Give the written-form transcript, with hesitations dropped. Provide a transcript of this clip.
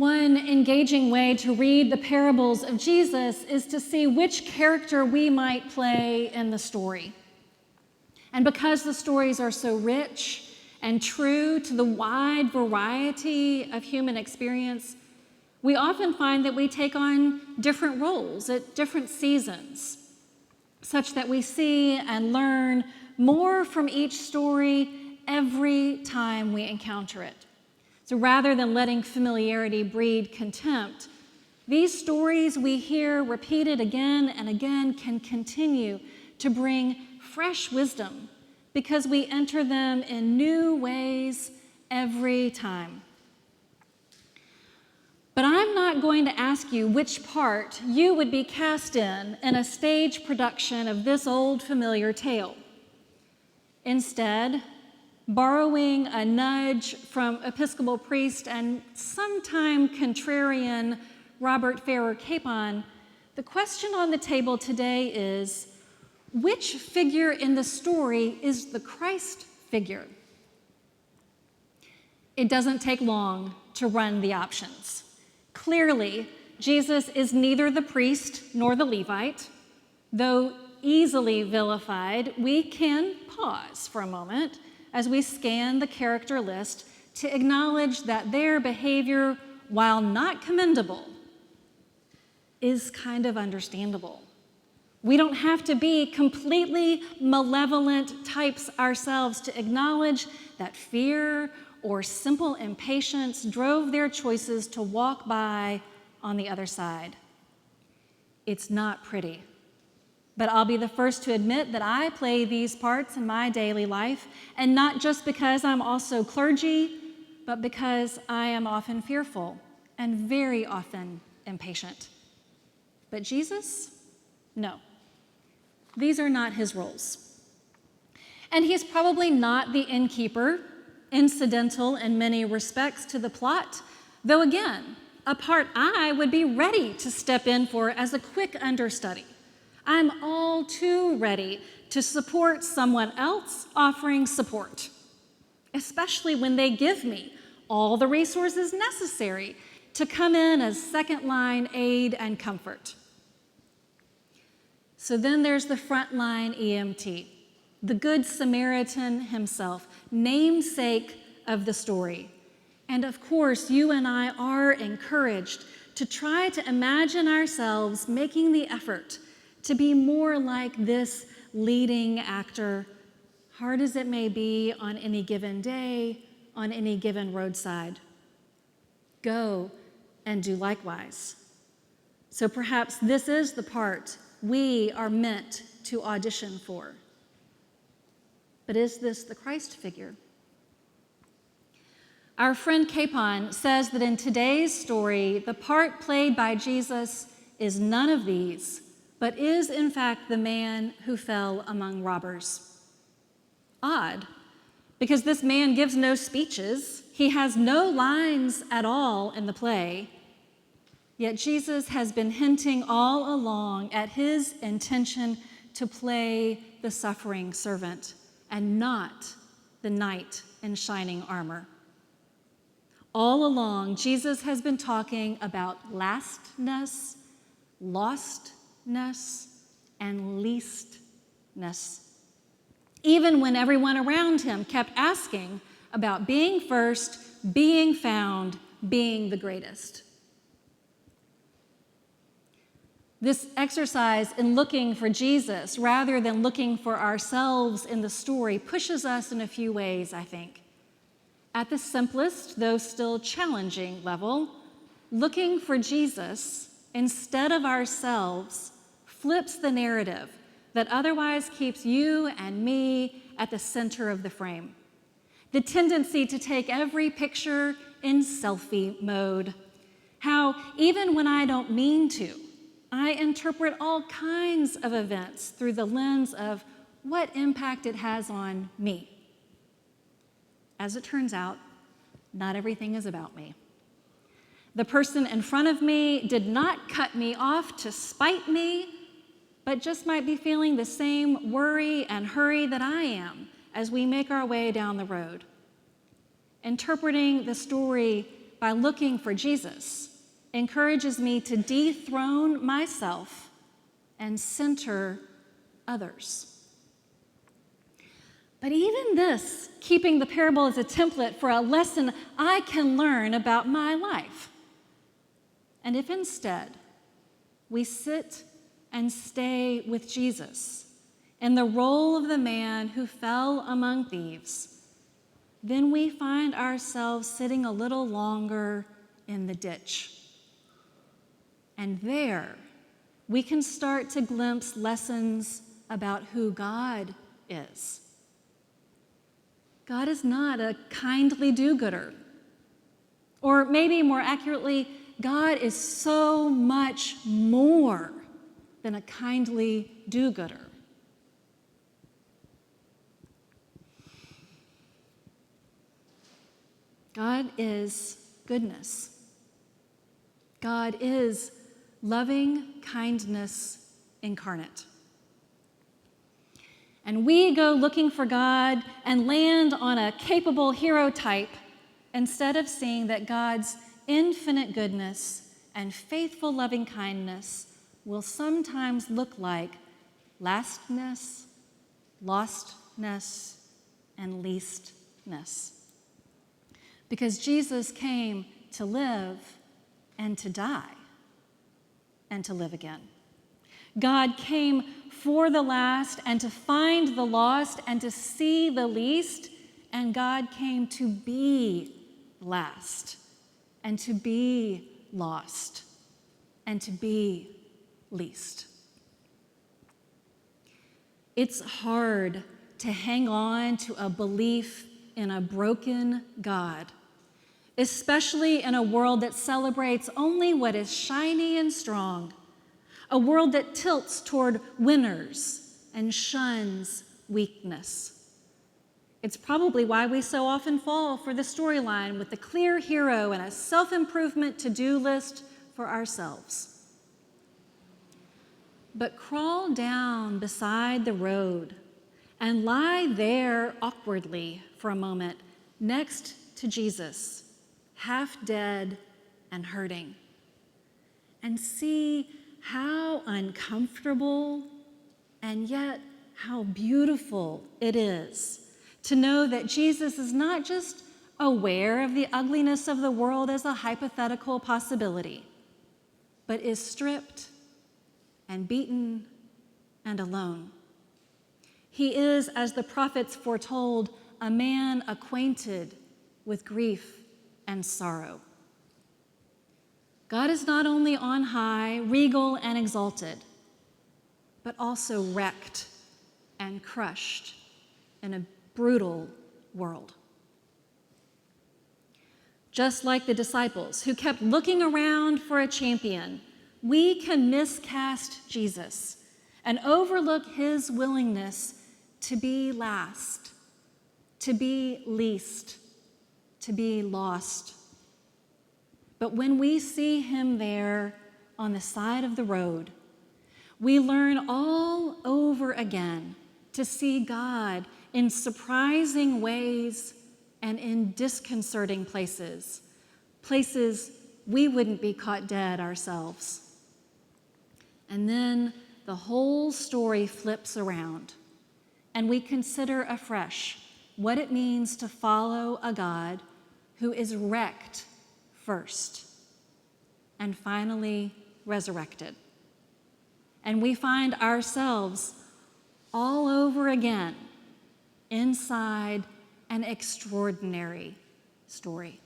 One engaging way to read the parables of Jesus is to see which character we might play in the story. And because the stories are so rich and true to the wide variety of human experience, we often find that we take on different roles at different seasons, such that we see and learn more from each story every time we encounter it. So rather than letting familiarity breed contempt, these stories we hear repeated again and again can continue to bring fresh wisdom because we enter them in new ways every time. But I'm not going to ask you which part you would be cast in a stage production of this old familiar tale. Instead, borrowing a nudge from Episcopal priest and sometime contrarian Robert Farrer Capon, the question on the table today is, which figure in the story is the Christ figure? It doesn't take long to run the options. Clearly, Jesus is neither the priest nor the Levite. Though easily vilified, we can pause for a moment as we scan the character list to acknowledge that their behavior, while not commendable, is kind of understandable. We don't have to be completely malevolent types ourselves to acknowledge that fear or simple impatience drove their choices to walk by on the other side. It's not pretty. But I'll be the first to admit that I play these parts in my daily life, and not just because I'm also clergy, but because I am often fearful and very often impatient. But Jesus? No. These are not his roles. And he's probably not the innkeeper, incidental in many respects to the plot, though again, a part I would be ready to step in for as a quick understudy. I'm all too ready to support someone else offering support, especially when they give me all the resources necessary to come in as second-line aid and comfort. So then there's the frontline EMT, the Good Samaritan himself, namesake of the story. And of course, you and I are encouraged to try to imagine ourselves making the effort to be more like this leading actor, hard as it may be on any given day, on any given roadside. Go and do likewise. So perhaps this is the part we are meant to audition for. But is this the Christ figure? Our friend Capon says that in today's story, the part played by Jesus is none of these, but is in fact the man who fell among robbers. Odd, because this man gives no speeches, he has no lines at all in the play, yet Jesus has been hinting all along at his intention to play the suffering servant and not the knight in shining armor. All along, Jesus has been talking about lastness, lostness, and leastness, even when everyone around him kept asking about being first, being found, being the greatest. This exercise in looking for Jesus rather than looking for ourselves in the story pushes us in a few ways, I think. At the simplest, though still challenging level, looking for Jesus instead of ourselves flips the narrative that otherwise keeps you and me at the center of the frame. The tendency to take every picture in selfie mode. How even when I don't mean to, I interpret all kinds of events through the lens of what impact it has on me. As it turns out, not everything is about me. The person in front of me did not cut me off to spite me, but just might be feeling the same worry and hurry that I am as we make our way down the road. Interpreting the story by looking for Jesus encourages me to dethrone myself and center others. But even this, keeping the parable as a template for a lesson I can learn about my life. And if instead we sit and stay with Jesus in the role of the man who fell among thieves, then we find ourselves sitting a little longer in the ditch. And there, we can start to glimpse lessons about who God is. God is not a kindly do-gooder. Or maybe more accurately, God is so much more than a kindly do-gooder. God is goodness. God is loving kindness incarnate. And we go looking for God and land on a capable hero type instead of seeing that God's infinite goodness and faithful loving kindness will sometimes look like lastness, lostness, and leastness. Because Jesus came to live and to die and to live again. God came for the last and to find the lost and to see the least, and God came to be last and to be lost and to be least. It's hard to hang on to a belief in a broken God, especially in a world that celebrates only what is shiny and strong, a world that tilts toward winners and shuns weakness. It's probably why we so often fall for the storyline with the clear hero and a self-improvement to-do list for ourselves. But crawl down beside the road and lie there awkwardly for a moment next to Jesus, half dead and hurting, and see how uncomfortable and yet how beautiful it is to know that Jesus is not just aware of the ugliness of the world as a hypothetical possibility, but is stripped and beaten and alone. He is, as the prophets foretold, a man acquainted with grief and sorrow. God is not only on high, regal, and exalted, but also wrecked and crushed in a brutal world. Just like the disciples who kept looking around for a champion, we can miscast Jesus and overlook his willingness to be last, to be least, to be lost. But when we see him there on the side of the road, we learn all over again to see God in surprising ways and in disconcerting places, places we wouldn't be caught dead ourselves. And then the whole story flips around, and we consider afresh what it means to follow a God who is wrecked first and finally resurrected. And we find ourselves all over again inside an extraordinary story.